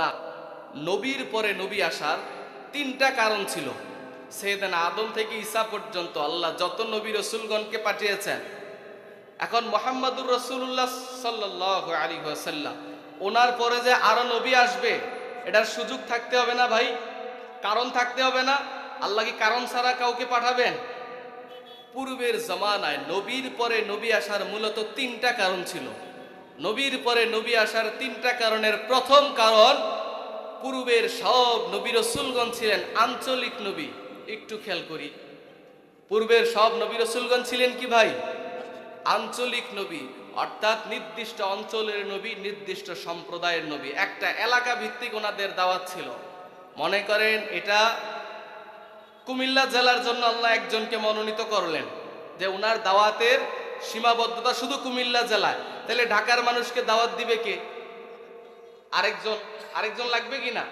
না। নবীর পরে নবী আসার তিনটা কারণ ছিল। সাইয়েদনা আদম থেকে ঈসা পর্যন্ত আল্লাহ যত নবী রাসূলগণকে পাঠিয়েছেন, এখন মুহাম্মদুর রাসূলুল্লাহ সাল্লাল্লাহু আলাইহি ওয়াসাল্লাম, ওনার পরে যে আরো নবী আসবে, এটার সুযোগ থাকতে হবে না ভাই? কারণ থাকতে হবে না? আল্লাহ কি কারণ ছাড়া কাউকে পাঠাবেন? পূর্বের জামানায় নবীর পরে নবী আসার মূলত তিনটা কারণ ছিল। নবীর পরে নবী আসার তিনটা কারণের প্রথম কারণ, পূর্বের সব নবী রাসূলগণ ছিলেন আঞ্চলিক নবী। একটু খেয়াল করি, পূর্বের সব নবী রাসূলগণ ছিলেন কি ভাই? আঞ্চলিক নবী, অর্থাৎ নির্দিষ্ট অঞ্চলের নবী, নির্দিষ্ট সম্প্রদায়ের নবী। একটা এলাকা ভিত্তিক ওনাদের দাওয়াত ছিল। মনে করেন এটা কুমিল্লা জেলার জন্য আল্লাহ একজনকে মনোনীত করলেন যে ওনার দাওয়াতের সীমাবদ্ধতা শুধু কুমিল্লা জেলায়, তাহলে ঢাকার মানুষকে দাওয়াত দিবে কে? আরেকজন লাগবে কিনা?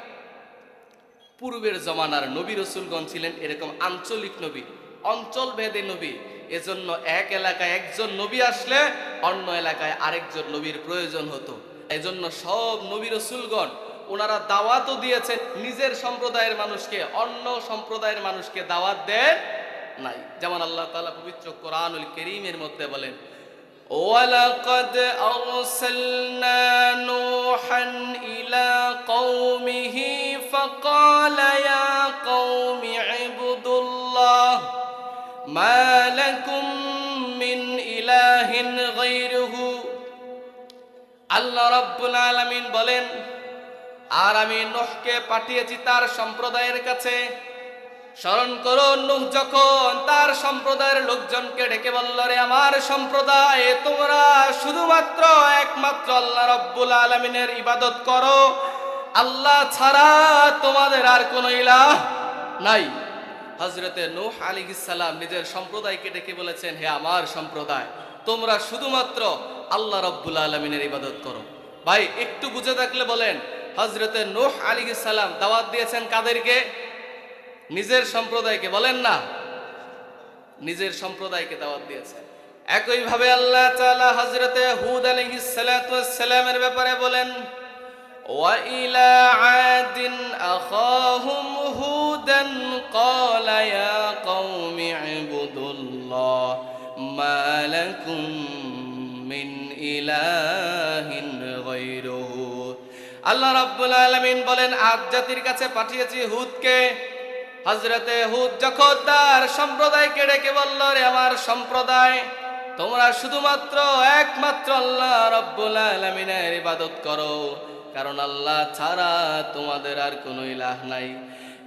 পূর্বের জমানার নবী রাসূলগণ ছিলেন এরকম আঞ্চলিক নবী, অঞ্চল ভেদে নবী। এজন্য এক এলাকায় একজন নবী আসলে অন্য এলাকায় আরেকজন নবীর প্রয়োজন হতো। এজন্য সব নবী রাসূলগণ ওনারা দাওয়াতও দিয়েছেন নিজের সম্প্রদায়ের মানুষকে, অন্য সম্প্রদায়ের মানুষকে দাওয়াত দেন নাই। যেমন আল্লাহ তাআলা পবিত্র কোরআনুল কারীমের মধ্যে বলেন, ওয়ালাকাদ আরসালনা নূহান ইলা কওমিহি ফাকালা ইয়া কওমি ইবুদুল্লাহ মা লাকুম মিন ইলাহিন গায়রুহু। আল্লাহ রাব্বুল আলামিন বলেন, আর আমি নূহকে পাঠিয়েছি তার সম্প্রদায়ের কাছে। স্মরণ করো, নূহ যখন তার সম্প্রদায়ের লোকজনকে ডেকে বলল, রে আমার সম্প্রদায়, তোমরা শুধুমাত্র একমাত্র আল্লাহ রাব্বুল আলামিনের ইবাদত করো, আল্লাহ ছাড়া তোমাদের আর কোনো ইলাহ নাই। হযরতে নূহ আলাইহিস সালাম নিজের সম্প্রদায়কে ডেকে বলেছেন, হে আমার সম্প্রদায়, তোমরা শুধুমাত্র আল্লাহ রাব্বুল আলামিনের ইবাদত করো। ভাই একটু বুঝে থাকলে বলেন, হযরতে নূহ আলাইহিস সালাম দাওয়াত দিয়েছেন কাদেরকে? নিজের সম্প্রদায়কে। বলেন না, নিজের সম্প্রদায়কে দাওয়াত দিয়েছেন। একই ভাবে আল্লাহ তাআলা হযরতে হুদ আলাইহিস সালাতু ওয়াস সালামের ব্যাপারে বলেন, ওয়া ইলা আদিন আখাহুম হুদান ক্বালা ইয়া কওমি ইবুদুল্লাহ মা লাকুম মিন ইলাহিন গায়রুহু। আল্লাহ রাব্বুল আলামিন বলেন, আদ জাতির কাছে পাঠিয়েছি হুদকে। হযরতে হুদ যখন তার সম্প্রদায়কে ডেকে বলল, রে আমার সম্প্রদায়, তোমরা শুধুমাত্র একমাত্র আল্লাহ রাব্বুল আলামিনের ইবাদত করো, কারণ আল্লাহ ছাড়া তোমাদের আর কোনো ইলাহ নাই।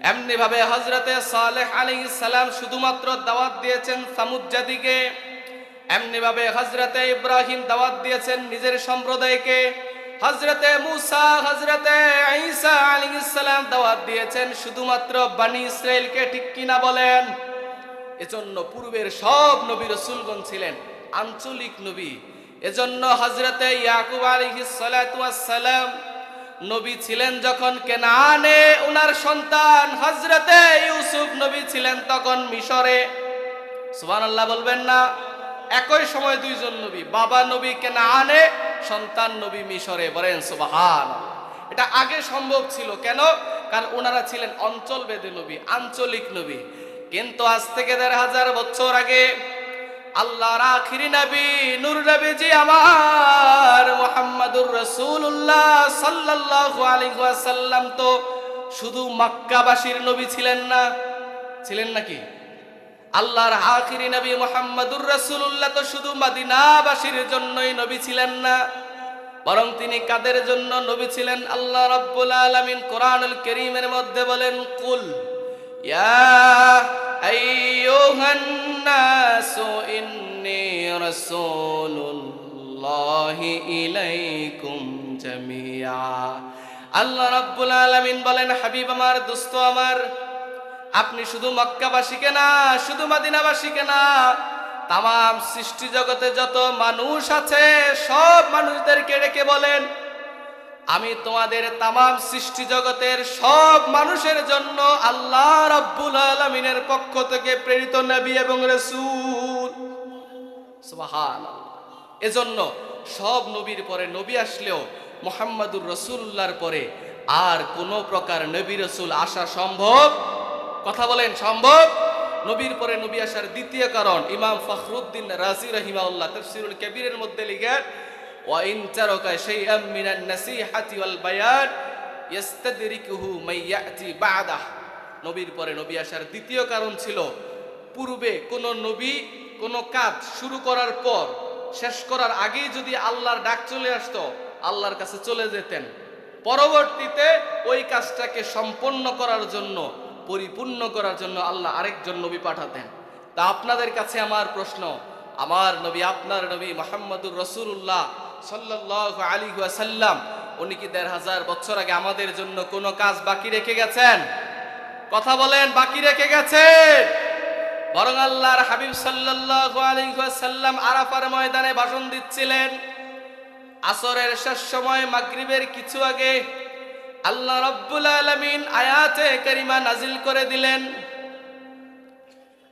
এমনি ভাবে হযরতে সালেহ আলাইহিস সালাম শুধুমাত্র দাওয়াত দিয়েছেন সামুদ জাতিকে। এমনি ভাবে হযরতে ইব্রাহিম দাওয়াত দিয়েছেন নিজের সম্প্রদায়কে। হযরতে মুসা, হযরতে ঈসা আলাইহিস সালাম দাওয়াত দিয়েছেন শুধুমাত্র বনি ইসরাইলকে। ঠিক কিনা বলেন? এজন্য পূর্বের সব নবী রাসূলগণ ছিলেন আঞ্চলিক নবী। এজন্য হযরতে ইয়াকুব আলাইহিস সালাতু ওয়াস সালাম নবী ছিলেন যখন কেনানে, ওনার সন্তান হযরতে ইউসুফ নবী ছিলেন তখন মিশরে। সুবহানাল্লাহ বলবেন না? একই সময় দুইজন নবী, বাবা নবী কেনানে, সন্তান নবী মিশরে। বলেন সুবহানাল্লাহ। এটা আগে সম্ভব ছিল কেন? কারণ ওনারা ছিলেন অঞ্চল ভেদে নবী, আঞ্চলিক নবী। কিন্তু আজ থেকে ১৫০০ বছর আগে আল্লাহর আখিরি নবী নূর নবীজি আমার মুহাম্মদুর রাসূলুল্লাহ সাল্লাল্লাহু আলাইহি ওয়াসাল্লাম তো শুধু মক্কাবাসীর নবী ছিলেন না, ছিলেন নাকি? আল্লাহর আখিরি নবী মুহাম্মদুর রাসূলুল্লাহ তো শুধু মদিনাবাসীর জন্যই নবী ছিলেন না, বরং তিনি কাদের জন্য নবী ছিলেন? আল্লাহ রাব্বুল আলামিন কোরআনুল কারীমের মধ্যে বলেন, কুল ইয়া আইয়ুহান নাসু ইন্নী রাসূলুল্লাহি ইলাইকুম জামিআ। আল্লাহ রাব্বুল আলামিন বলেন, হাবিব আমার, দোস্ত আমার, আপনি শুধু মক্কাবাসীকে না, শুধু মদিনাবাসীকে না, তামাম সৃষ্টি জগতে যত মানুষ আছে সব মানুষদেরকে ডেকে বলেন, আমি তোমাদের তামাম সৃষ্টি জগতের সব মানুষের জন্য আল্লাহ রাব্বুল আলামিনের পক্ষ থেকে প্রেরিত নবী এবং রাসূল। সুবহানাল্লাহ। এজন্য সব নবীর পরে নবী আসলেও মুহাম্মাদুর রাসূলুল্লাহর পরে আর কোন প্রকার নবী রাসূল আসা সম্ভব? কথা বলেন, সম্ভব? নবীর পরে নবী আসার দ্বিতীয় কারণ ইমাম ফখরুদ্দিন রাজি রাহিমাহুল্লাহ তাফসীরুল কবিরের মধ্যে লিখেন, ওয়া ইন তারাকা শাইআম মিনান নাসিহাতি ওয়াল বায়ান ইস্তাদরিকুহু মান ইয়াতি বা'দাহ। নবীর পরে নবী আসার দ্বিতীয় কারণ ছিল পূর্বে কোন নবী কোন কাজ শুরু করার পর শেষ করার আগেই যদি আল্লাহর ডাক চলে আসতো আল্লাহর কাছে চলে যেতেন, পরবর্তীতে ওই কাজটাকে সম্পন্ন করার জন্য পরিপূর্ণ করার জন্য আল্লাহ আরেকজন নবী পাঠাতেন। তা আপনাদের কাছে আমার প্রশ্ন, আমার নবী আপনার নবী মুহাম্মদুর রাসূলুল্লাহ সাল্লাল্লাহু আলাইহি ওয়াসাল্লাম উনি কি ১৫০০ বছর আগে আমাদের জন্য কোনো কাজ বাকি রেখে গেছেন? কথা বলেন, বাকি রেখে গেছেন? বরং আল্লাহর হাবিব সাল্লাল্লাহু আলাইহি ওয়াসাল্লাম আরাফার ময়দানে ভাষণ দিচ্ছিলেন। আসরের শেষ সময় মাগরিবের কিছু আগে আল্লাহ রাব্বুল আলামিন আয়াতে কারিমা নাজিল করে দিলেন,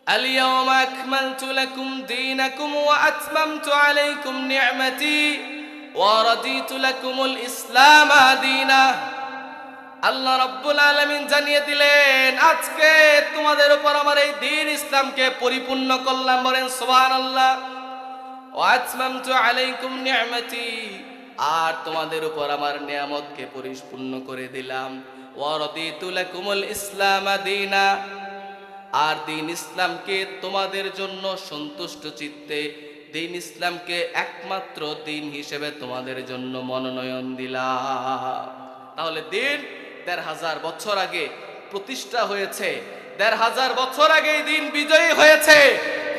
আল ইয়াওমা আকমালতু লাকুম দীনাকুম ওয়া আতমামতু আলাইকুম নি'মাতি ওয়া রাদিতু লাকুমুল ইসলাম দীনা। আল্লাহ রাব্বুল আলামিন জানিয়ে দিলেন, আজকে তোমাদের উপর আমার এই দ্বীন ইসলামকে পরিপূর্ণ করলাম। বলেন সুবহানাল্লাহ। ওয়া আতমামতু আলাইকুম নি'মাতি, আর তোমাদের উপর আমার নিয়ামতকে পরিপূর্ণ করে দিলাম। ওয়া রাদিতু লাকুমুল ইসলাম দীনা, আর দ্বীন ইসলামকে তোমাদের জন্য সন্তুষ্ট চিত্তে দ্বীন ইসলামকে একমাত্র দ্বীন হিসেবে তোমাদের জন্য মনোনয়ন দিলাম। তাহলে দ্বীন ১৫০০ বছর আগে প্রতিষ্ঠা হয়েছে, ১৫০০ বছর আগে এই দ্বীন বিজয়ী হয়েছে।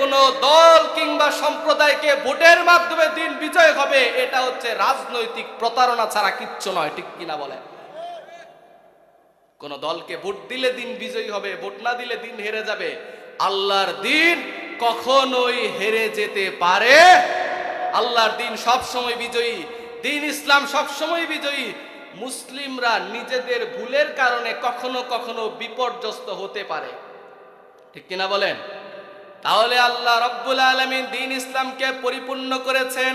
কোন দল কিংবা সম্প্রদায়কে ভোটের মাধ্যমে দ্বীন বিজয় হবে এটা হচ্ছে রাজনৈতিক প্রতারণা ছাড়া কিচ্ছু নয়, ঠিক কিনা বলেন? কোন দলকে ভোট দিলে দ্বীন বিজয়ী হবে, ভোট না দিলে দ্বীন হেরে যাবে। আল্লাহর দ্বীন কখনোই হেরে যেতে পারে? আল্লাহর দ্বীন সবসময় বিজয়ী, দ্বীন ইসলাম সবসময় বিজয়ী। মুসলিমরা নিজেদের ভুলের কারণে কখনো কখনো বিপর্যস্ত হতে পারে, ঠিক কিনা বলেন? তাহলে আল্লাহ রাব্বুল আলামিন দ্বীন ইসলামকে পরিপূর্ণ করেছেন।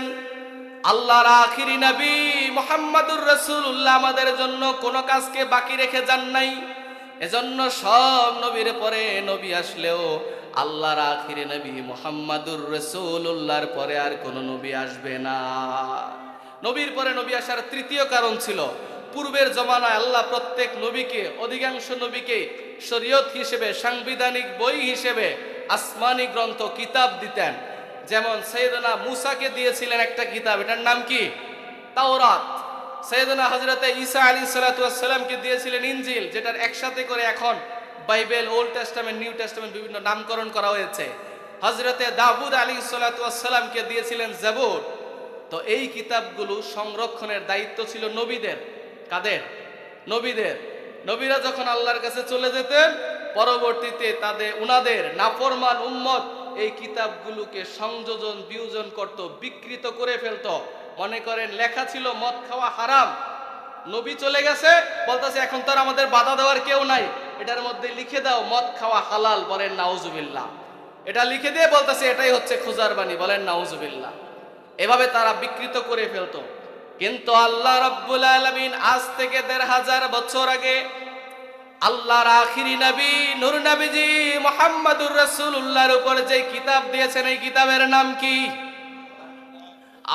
আল্লাহর আখিরি নবী মুহাম্মাদুর রাসূলুল্লাহ আমাদের জন্য কোনো কাজকে বাকি রেখে যান নাই। এজন্য সব নবীর পরে নবী আসলেও আল্লাহর আখিরি নবী মুহাম্মাদুর রাসূলুল্লাহর পরে আর কোনো নবী আসবে না। নবীর পরে নবী আসার তৃতীয় কারণ ছিল পূর্বের জমানায় আল্লাহ প্রত্যেক নবীকে, অধিকাংশ নবীকে শরীয়ত হিসেবে, সাংবিধানিক বই হিসেবে আসমানি গ্রন্থ কিতাব দিতেন। যেমন সাইয়েদনা মুসাকে দিয়েছিলেন একটা কিতাব, এটার নাম কি? তাওরাত। সাইয়েদনা হযরতে ঈসা আলাইহিস সালাতু ওয়াস সালামকে দিয়েছিলেন ইনজিল, যেটার একসাথে করে এখন Bible, old testament, new testament বিভিন্ন নামকরণ করা হয়েছে। হযরতে দাউদ আলাইহিস সালাতু ওয়াস সালামকে দিয়েছিলেন জাবুর। তো এই কিতাবগুলো সংরক্ষণের দায়িত্ব ছিল নবীদের। কাদের? নবীদের। নবীরা যখন আল্লাহর কাছে চলে যেতেন, পরবর্তীতে উনাদের নাফরমান উম্মত এই কিতাবগুলোকে সংযোজন বিয়োজন করত, বিকৃত করে ফেলত। মনে করেন লেখা ছিল মদ খাওয়া হারাম, নবী চলে গেছে, বলতেছে এখন তো আর আমাদের বাধা দেওয়ার কেউ নাই, এটার মধ্যে লিখে দাও মদ খাওয়া হালাল। বলেন নাউজুবিল্লাহ। এটা লিখে দিয়ে বলতেছে এটাই হচ্ছে খোঁজার বাণী। বলেন নাউজুবিল্লাহ। এভাবে তারা বিকৃত করে ফেলতো। কিন্তু আল্লাহ রাব্বুল আলামিন আজ থেকে ১৫০০ বছর আগে আল্লাহর আখিরি নবী নূর নবীজি মুহাম্মাদুর রাসূলুল্লাহর উপর যে কিতাব দিয়েছেন, এই কিতাবের নাম কি?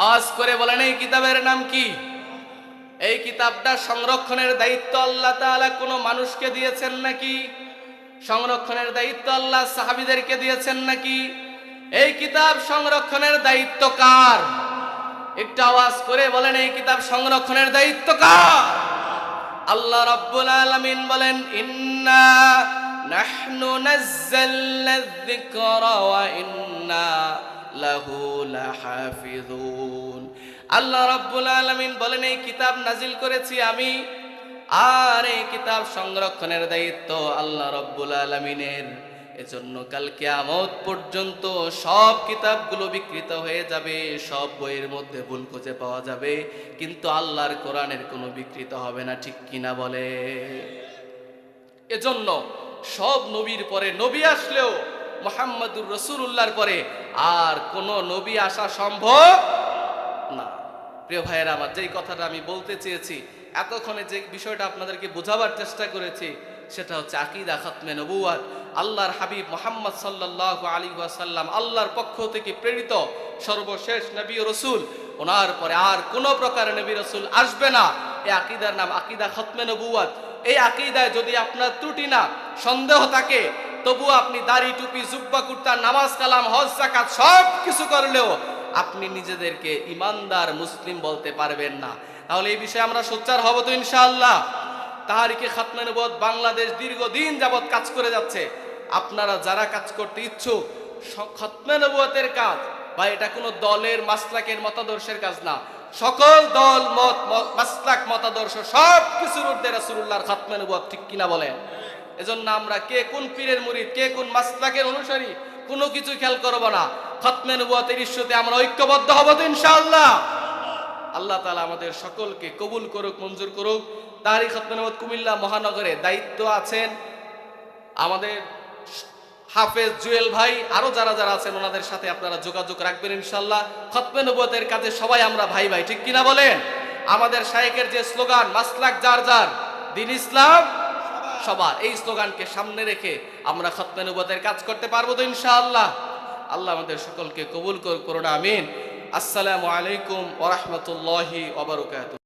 আওয়াজ করে বলেন, এই কিতাবের নাম কি? এই কিতাবটা সংরক্ষণের দায়িত্ব আল্লাহ তাআলা কোনো মানুষকে দিয়েছেন নাকি? সংরক্ষণের দায়িত্ব আল্লাহ সাহাবীদেরকে দিয়েছেন নাকি? এই কিতাব সংরক্ষণের দায়িত্ব কার? একটু আওয়াজ করে বলেন, এই কিতাব সংরক্ষণের দায়িত্ব কার? আল্লাহ রাব্বুল আলামিন বলেন, ইন্না নাহনু নাযালনা যিকরা ওয়া ইন্না লাহু লাহাফিজুন। আল্লাহ রাব্বুল আলামিন বলেন, এই কিতাব নাজিল করেছি আমি, আর এই কিতাব সংরক্ষণের দায়িত্ব আল্লাহ রাব্বুল আলামিনের। এজন্য কাল কিয়ামত পর্যন্ত সব কিতাবগুলো বিকৃত হয়ে যাবে, সব বইয়ের মধ্যে ভুল খুঁজে পাওয়া যাবে, কিন্তু আল্লাহর কোরআনের কোনো বিকৃত হবে না, ঠিক কিনা বলে? এজন্য সব নবীর পরে নবী আসলেও মুহাম্মদুর রাসূলুল্লাহর পরে আর কোনো নবী আসা সম্ভব না। প্রিয় ভাইয়েরা আমার, যেই কথাটা আমি বলতে চেয়েছি, এতক্ষণে যে বিষয়টা আপনাদেরকে বোঝাবার চেষ্টা করেছি, সেটা হচ্ছে আকীদা খতমে নবুওয়াত। আল্লাহর হাবিব মুহাম্মদ সাল্লাল্লাহু আলাইহি ওয়াসাল্লাম আল্লাহর পক্ষ থেকে প্রেরিত সর্বশেষ নবী ও রাসূল, ওনার পরে আর কোনো প্রকার নবী রাসূল আসবে না। এই আকীদার নাম আকীদা খতমে নবুওয়াত। এই আকীদায় যদি আপনার ত্রুটি না সন্দেহ থাকে, তবুও আপনি দাড়ি টুপি জুব্বা কুর্তা নামাজ কালাম হজ যাকাত সব কিছু করলেও আপনি নিজেদেরকে ইমানদার মুসলিম বলতে পারবেন না। তাহলে এই বিষয়ে আমরা সোচ্চার হব তো ইনশাআল্লাহ? তাহরিকে খতমে নবুওয়াত বাংলাদেশ দীর্ঘদিন যাবৎ কাজ করে যাচ্ছে। আপনারা যারা কাজ করতে ইচ্ছুক, খতমে নবুওয়াতের কাজ বা এটা কোনো দলের মাসলাকের মতাদর্শের কাজ না, সকল দল মত মাসলাক মতাদর্শ সব কিছুর ঊর্ধ্বে রাসূলুল্লাহর খতমে নবুওয়াত, ঠিক কিনা বলেন? এজন্য আমরা কে কোন পীরের মুরিদ, কে কোন মাসলাকের অনুসারী, কোনো কিছু খেয়াল করব না। খতমে নবুওয়াতের ইস্যুতে আমরা ঐক্যবদ্ধ হব তো ইনশাআল্লাহ? আল্লাহ তাআলা আমাদের সকলকে কবুল করুক, মঞ্জুর করুক। তাহরিক খতমে নবুওয়াত কুমিল্লা মহানগরে দায়িত্ব আছেন আমাদের হাফেজ জুয়েল ভাই, আরো যারা যারা আছেন ওনাদের সাথে আপনারা যোগাযোগ রাখবেন ইনশাআল্লাহ। খতমে নবুওয়াতের কাজে সবাই আমরা ভাই ভাই, ঠিক কিনা বলেন? আমাদের শায়েখের যে স্লোগান, মাসলাক যার যার দ্বীন ইসলাম সবার, এই স্লোগানকে সামনে রেখে আমরা খতমে নবুওয়াতের কাজ করতে পারবো তো ইনশাআল্লাহ? আল্লাহ আমাদের সকলকে কবুল করুন, আমিন। আসসালামু আলাইকুম ওয়া রাহমাতুল্লাহি ওয়া বারাকাতুহু।